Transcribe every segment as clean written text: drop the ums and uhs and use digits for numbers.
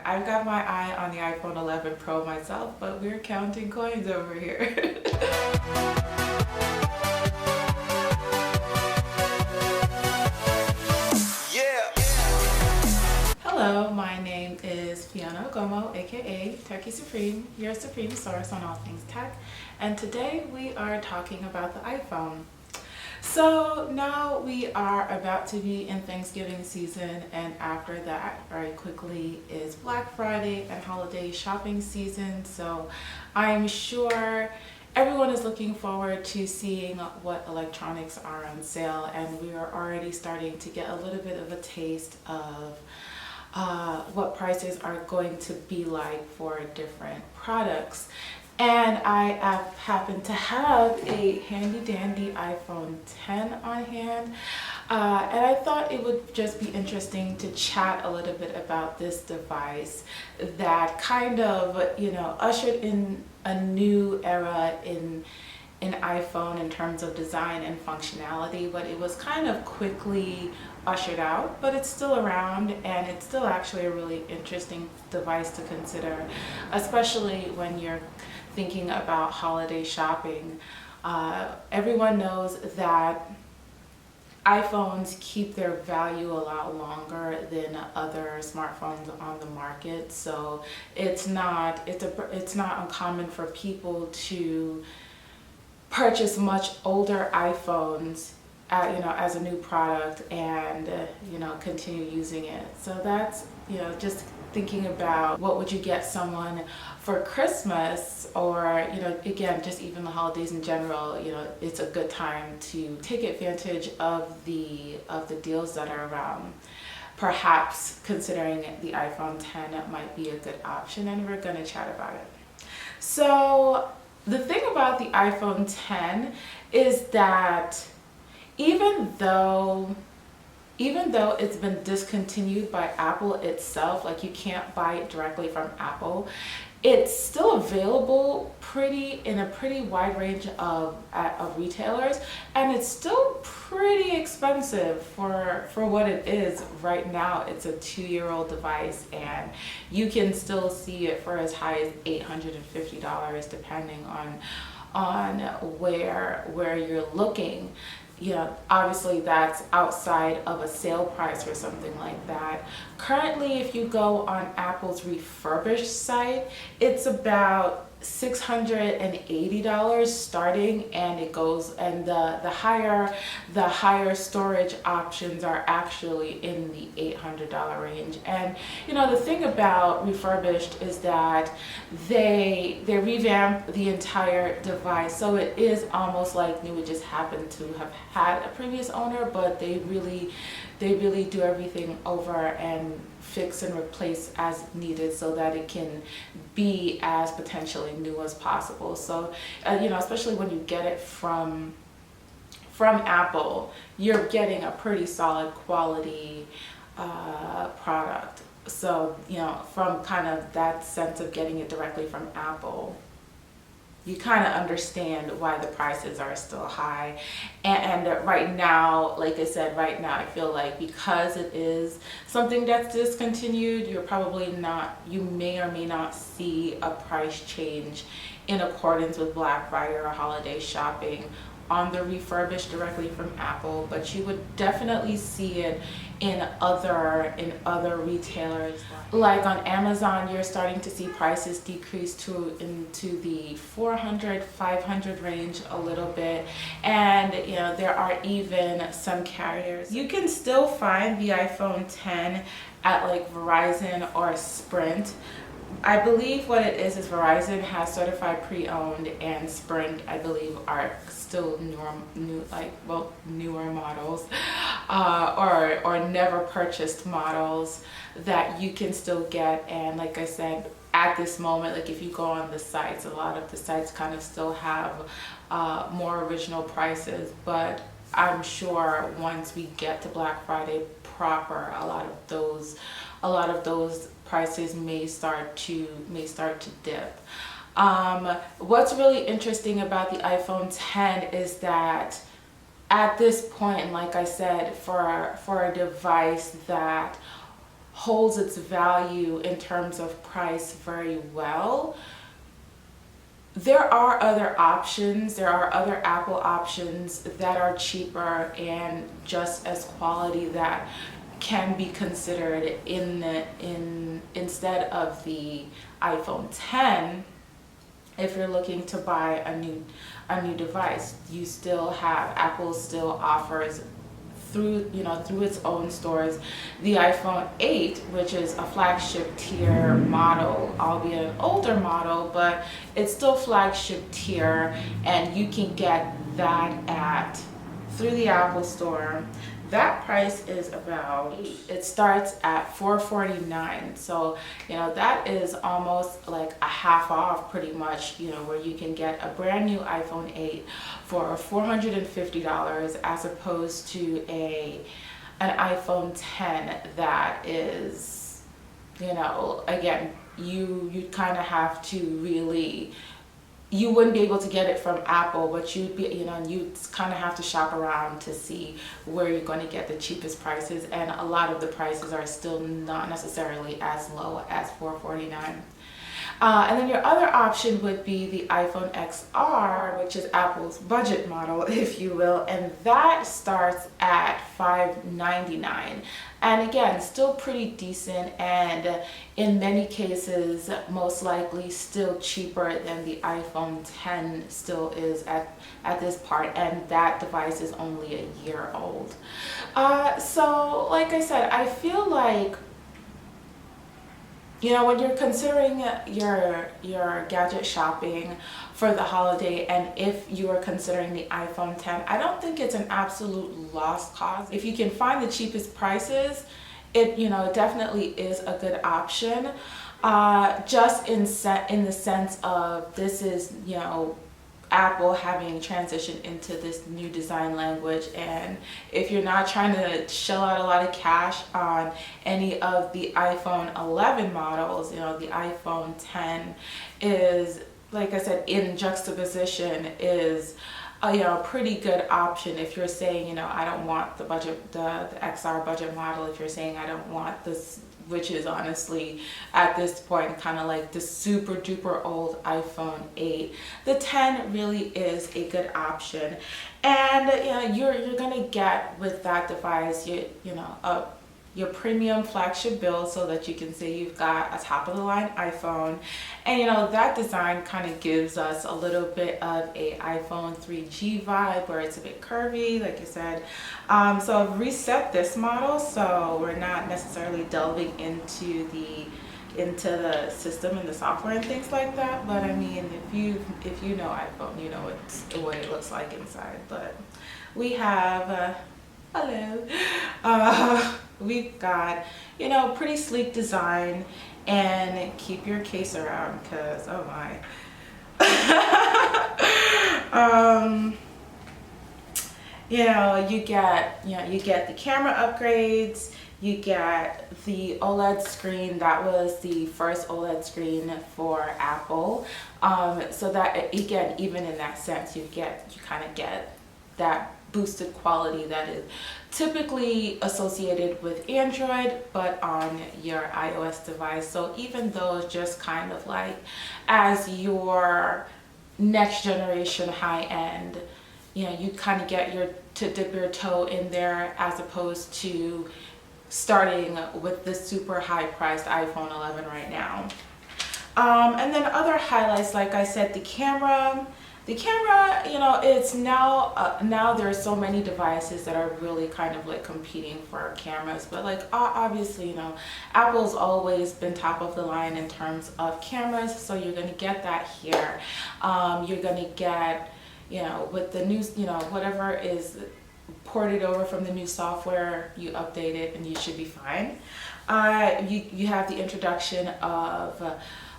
I've got my eye on the iPhone 11 Pro myself, but we're counting coins over here. Hello, my name is Fiona Gomo, aka Turkey Supreme, your supreme source on all things tech, and today we are talking about the iPhone. So now we are about to be in Thanksgiving season, and after that very quickly is Black Friday and holiday shopping season. So I'm sure everyone is looking forward to seeing what electronics are on sale, and we are already starting to get a little bit of a taste of what prices are going to be like for different products. And I happen to have a handy dandy iPhone 10 on hand, and I thought it would just be interesting to chat a little bit about this device that kind of, ushered in a new era in iPhone in terms of design and functionality, but it was kind of quickly ushered out, but it's still around, and it's still actually a really interesting device to consider, especially when you're thinking about holiday shopping. Everyone knows that iPhones keep their value a lot longer than other smartphones on the market, so it's not uncommon for people to purchase much older iPhones as a new product and continue using it. So that's just thinking about what would you get someone for Christmas, or again, just even the holidays in general. It's a good time to take advantage of the deals that are around. Perhaps considering the iPhone 10 might be a good option, and we're going to chat about it. So the thing about the iPhone 10 is that even though it's been discontinued by Apple itself, like you can't buy it directly from Apple, it's still available in a pretty wide range of retailers, and it's still pretty expensive for what it is right now. It's a 2-year-old device, and you can still see it for as high as $850 depending on where you're looking. Obviously that's outside of a sale price or something like that. Currently, if you go on Apple's refurbished site, it's about $680 starting, and it goes, and the higher storage options are actually in the $800 range. And the thing about refurbished is that they revamp the entire device, so it is almost like new. It just happened to have had a previous owner, but they really do everything over and fix and replace as needed so that it can be as potentially new as possible. So especially when you get it from Apple, you're getting a pretty solid quality product. So from kind of that sense of getting it directly from Apple, you kind of understand why the prices are still high. And right now, like I said, I feel like because it is something that's discontinued, you may or may not see a price change in accordance with Black Friday or holiday shopping on the refurbished directly from Apple, but you would definitely see it in other retailers. Like on Amazon, you're starting to see prices decrease into the 400, 500 range a little bit, and there are even some carriers. You can still find the iPhone 10 at like Verizon or Sprint. I believe what it is Verizon has certified pre-owned, and Sprint, I believe, are still newer models, or never purchased models that you can still get. And like I said, at this moment, like if you go on the sites, a lot of the sites kind of still have more original prices, but I'm sure once we get to Black Friday proper, a lot of those prices may start to dip. What's really interesting about the iPhone 10 is that at this point, and like I said, for a device that holds its value in terms of price very well. There are other options. There are other Apple options that are cheaper and just as quality that can be considered instead of the iPhone 10. If you're looking to buy a new device, you still have, Apple still offers through its own stores the iPhone 8, which is a flagship tier model, albeit an older model, but it's still flagship tier, and you can get that through the Apple Store. That price is about, it starts at $449. So, that is almost like a half off pretty much, where you can get a brand new iPhone 8 for $450 as opposed to an iPhone 10 that is, again, you kind of have to really, you wouldn't be able to get it from Apple, but you'd be, you kind of have to shop around to see where you're going to get the cheapest prices, and a lot of the prices are still not necessarily as low as $449. And then your other option would be the iPhone XR, which is Apple's budget model, if you will, and that starts at $599. And again, still pretty decent, and in many cases, most likely still cheaper than the iPhone 10 still is at this part, and that device is only a year old. So like I said, I feel like, when you're considering your gadget shopping for the holiday, and if you are considering the iPhone 10, I don't think it's an absolute lost cause. If you can find the cheapest prices, it definitely is a good option. Just in the sense of, this is Apple having transitioned into this new design language, and if you're not trying to shell out a lot of cash on any of the iPhone 11 models, the iPhone 10 is, like I said, in juxtaposition, is a pretty good option. If you're saying, I don't want the XR budget model, if you're saying I don't want this, which is honestly at this point kind of like the super duper old iPhone 8, the 10 really is a good option. And you're gonna get with that device your premium flagship build, so that you can say you've got a top of the line iPhone, and that design kind of gives us a little bit of a iPhone 3G vibe, where it's a bit curvy, like I said. So I've reset this model, so we're not necessarily delving into the system and the software and things like that, but I mean, if you know iPhone, you know what it looks like inside. But we have hello. We've got, pretty sleek design, and keep your case around, because oh my. You get the camera upgrades, you get the OLED screen. That was the first OLED screen for Apple. So that, again, even in that sense, you kind of get that boosted quality that is typically associated with Android, but on your iOS device. So even though it's just kind of like as your next generation high end, you kind of get to dip your toe in there, as opposed to starting with the super high priced iPhone 11 right now. And then other highlights, like I said, the camera, it's now there are so many devices that are really kind of like competing for cameras, but like obviously, Apple's always been top of the line in terms of cameras, so you're going to get that here. You're going to get, with the new, whatever is ported over from the new software, you update it and you should be fine. You have the introduction of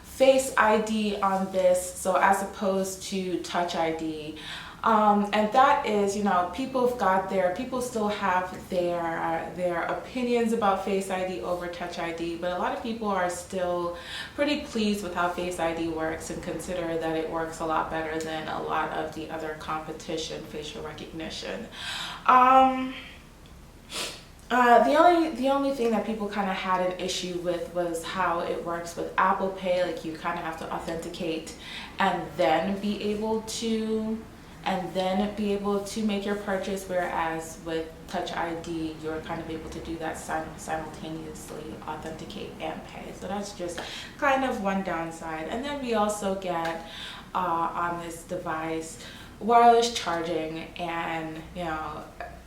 Face ID on this, so as opposed to Touch ID, and that is, people still have their opinions about Face ID over Touch ID, but a lot of people are still pretty pleased with how Face ID works, and consider that it works a lot better than a lot of the other competition facial recognition. The only thing that people kind of had an issue with was how it works with Apple Pay. Like you kind of have to authenticate and then be able to make your purchase, whereas with Touch ID you're kind of able to do that simultaneously, authenticate and pay. So that's just kind of one downside. And then we also get on this device wireless charging, and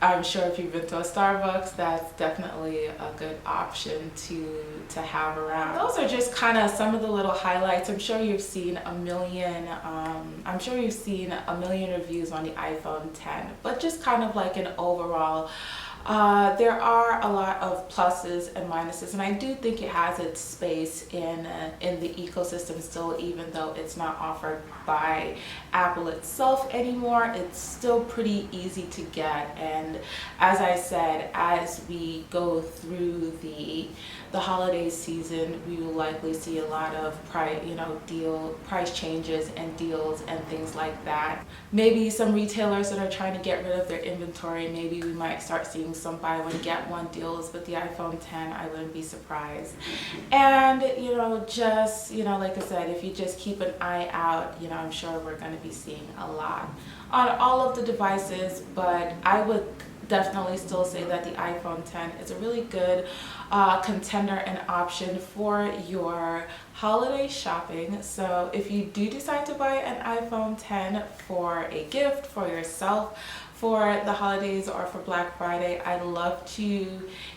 I'm sure if you've been to a Starbucks, that's definitely a good option to have around. Those are just kind of some of the little highlights. I'm sure you've seen a million reviews on the iPhone 10, but just kind of like an overall, there are a lot of pluses and minuses, and I do think it has its space in the ecosystem still, even though it's not offered by Apple itself anymore. It's still pretty easy to get, and as I said, as we go through the holiday season, we will likely see a lot of price changes and deals and things like that. Maybe some retailers that are trying to get rid of their inventory, maybe we might start seeing some buy one get one deals with the iPhone 10. I wouldn't be surprised. And just like I said, if you just keep an eye out, I'm sure we're going to be seeing a lot on all of the devices, but I would definitely still say that the iPhone 10 is a really good contender and option for your holiday shopping. So if you do decide to buy an iPhone 10 for a gift for yourself for the holidays or for Black Friday, I'd love to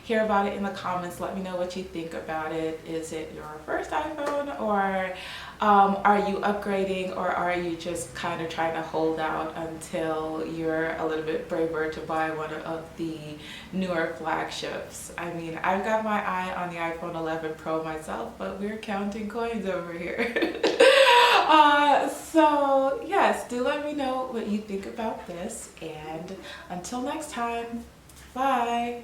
hear about it in the comments. Let me know what you think about it. Is it your first iPhone, or are you upgrading, or are you just kind of trying to hold out until you're a little bit braver to buy one of the newer flagships? I mean, I've got my eye on the iPhone 11 Pro myself, but we're counting coins over here. So yes, do let me know what you think about this, and until next time, bye.